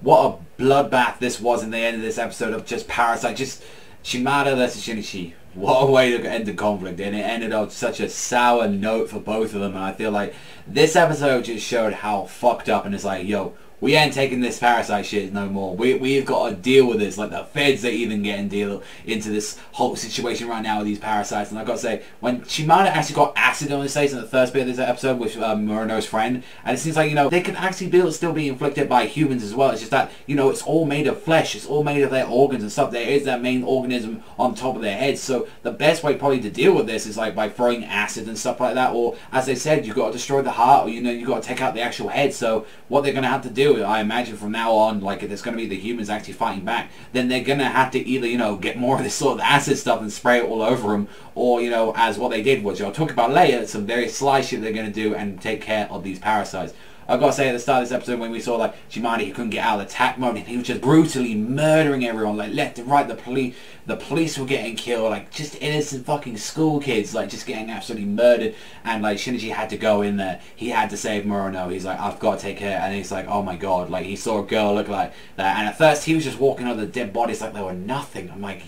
what a bloodbath this was in the end of this episode of just Parasite. Just Shimada versus Shinichi. What a way to end the conflict, and it ended on such a sour note for both of them. And I feel like this episode just showed how fucked up, and it's like, yo, we ain't taking this Parasite shit no more. We've got to deal with this. Like, the feds are even getting deal into this whole situation right now with these parasites. And I've got to say, when Shimada actually got acid on his face in the first bit of this episode with Murano's friend, and it seems like, you know, they can actually still be inflicted by humans as well. It's just that, you know, it's all made of flesh. It's all made of their organs and stuff. There is that main organism on top of their heads. So the best way probably to deal with this is like by throwing acid and stuff like that. Or, as they said, you've got to destroy the heart, or, you know, you've got to take out the actual head. So what they're going to have to do, I imagine from now on, like, if there's going to be the humans actually fighting back, then they're going to have to either, you know, get more of this sort of acid stuff and spray it all over them, or, you know, as what they did, which I'll talk about later, some very sly shit they're going to do and take care of these parasites. I've got to say, at the start of this episode, when we saw, like, Shimada, he couldn't get out of attack mode, and he was just brutally murdering everyone, like, left and right. The police were getting killed, like, just innocent fucking school kids, like, just getting absolutely murdered. And, like, Shinichi had to go in there. He had to save Murano. He's like, I've got to take care. And he's like, oh my god, like, he saw a girl look like that. And at first, he was just walking over the dead bodies like they were nothing. I'm like,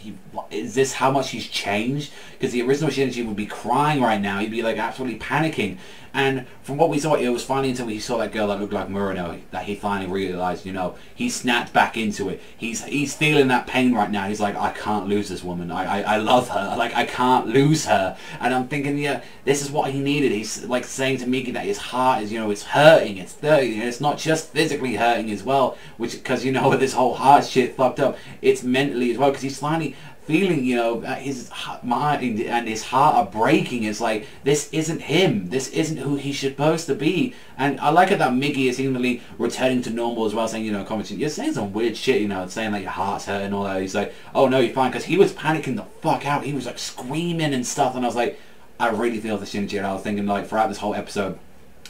is this how much he's changed? Because the original Shinichi would be crying right now. He'd be, like, absolutely panicking. And from what we saw, it was finally until we saw that girl that looked like Murano that he finally realized, you know, he snapped back into it. He's feeling that pain right now. He's like, I can't lose this woman. I love her. Like, I can't lose her. And I'm thinking, yeah, this is what he needed. He's like saying to Miki that his heart is, you know, it's hurting. It's dirty. And it's not just physically hurting as well, which, because, you know, with this whole heart shit fucked up, it's mentally as well, because he's finally feeling, you know, his mind and his heart are breaking. It's like, this isn't him. This isn't who he's supposed to be. And I like it that Miki is seemingly returning to normal as well, saying, you know, commenting, you're saying some weird shit, you know, saying like your heart's hurting and all that. He's like, oh no, you're fine, because he was panicking the fuck out. He was like screaming and stuff, and I was like, I really feel the Shinichi. And I was thinking, like, throughout this whole episode,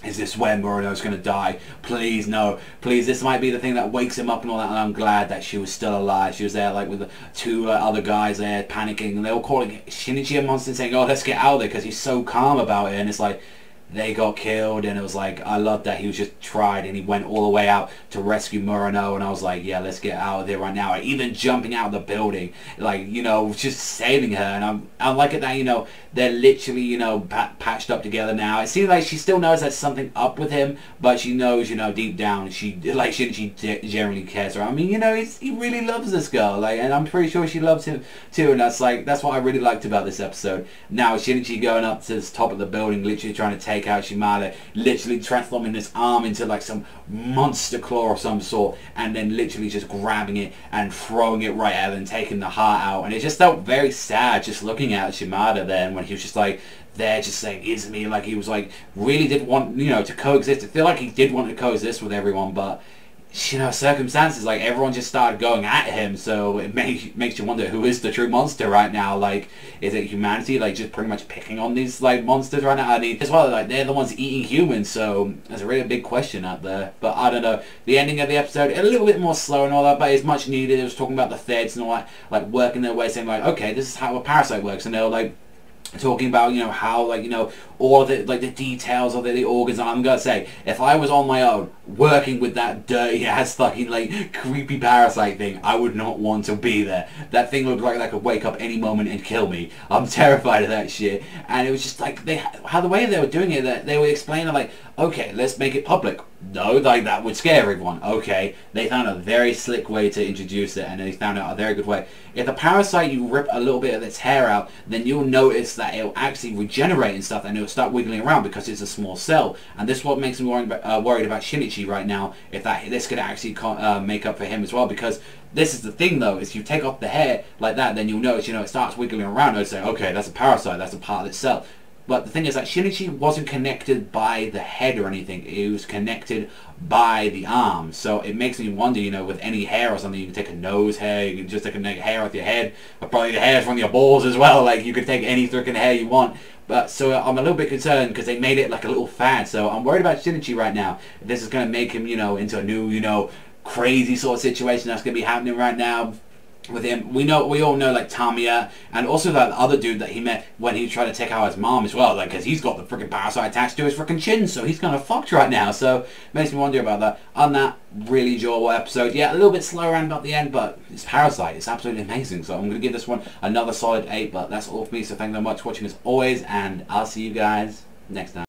is this when Murano's going to die? Please, no. Please, this might be the thing that wakes him up and all that. And I'm glad that she was still alive. She was there, like, with the two other guys there panicking. And they were calling Shinichi a monster, saying, oh, let's get out of there, because he's so calm about it. And it's like, they got killed, and it was like, I love that he was just tried, and he went all the way out to rescue Murano, and I was like, yeah, let's get out of there right now. Even jumping out of the building, like, you know, just saving her. And I like it that, you know, they're literally, you know, patched up together now. It seems like she still knows there's something up with him, but she knows, you know, deep down, she generally cares for her. I mean, you know, he really loves this girl, like, and I'm pretty sure she loves him too, and that's what I really liked about this episode. Now Shinichi going up to the top of the building, literally trying to take out Shimada, literally transforming his arm into like some monster claw of some sort, and then literally just grabbing it and throwing it right at her and taking the heart out. And it just felt very sad just looking at Shimada then, when he was just like there just saying, it's me, like he was like really did want, you know, to coexist. I feel like he did want to coexist with everyone, but, you know, circumstances, like, everyone just started going at him, so it makes you wonder, who is the true monster right now? Like, is it humanity, like, just pretty much picking on these, like, monsters right now? I mean, as well, like, they're the ones eating humans, so there's a really big question out there. But I don't know, the ending of the episode, a little bit more slow and all that, but it's much needed. It was talking about the feds and all that, like, working their way, saying, like, okay, this is how a parasite works, and they were, like, talking about, you know, how, like, you know, all the, like, the details of the organs. And I'm gonna say, if I was on my own working with that dirty ass fucking, like, creepy parasite thing, I would not want to be there. That thing looked like that could wake up any moment and kill me. I'm terrified of that shit. And it was just like, how the way they were doing it, that they were explaining, like, okay, let's make it public. No, like, that would scare everyone. Okay, they found a very slick way to introduce it, and they found out a very good way. If the parasite, you rip a little bit of its hair out, then you'll notice that it'll actually regenerate and stuff, and it'll start wiggling around because it's a small cell. And this is what makes me worried about Shinichi right now, if this could actually make up for him as well, because this is the thing though, is you take off the hair like that, then you'll notice, you know, it starts wiggling around, and say, okay, that's a parasite, that's a part of itself. But the thing is that Shinichi wasn't connected by the head or anything. It was connected by the arm. So it makes me wonder, you know, with any hair or something, you can take a nose hair, you can just take a hair off your head, but probably the hairs from your balls as well. Like, you could take any freaking hair you want. But so I'm a little bit concerned because they made it like a little fad. So I'm worried about Shinichi right now. If this is going to make him, you know, into a new, you know, crazy sort of situation that's going to be happening right now. with him. We all know like Tamiya, and also that other dude that he met when he tried to take out his mom as well, like, because he's got the freaking parasite attached to his freaking chin, so he's kind of fucked right now. So makes me wonder about that. On that, really enjoyable episode. Yeah, a little bit slow around about the end, but it's Parasite. It's absolutely amazing. So I'm going to give this one another solid 8, but that's all for me. So thank you very much for watching as always, and I'll see you guys next time.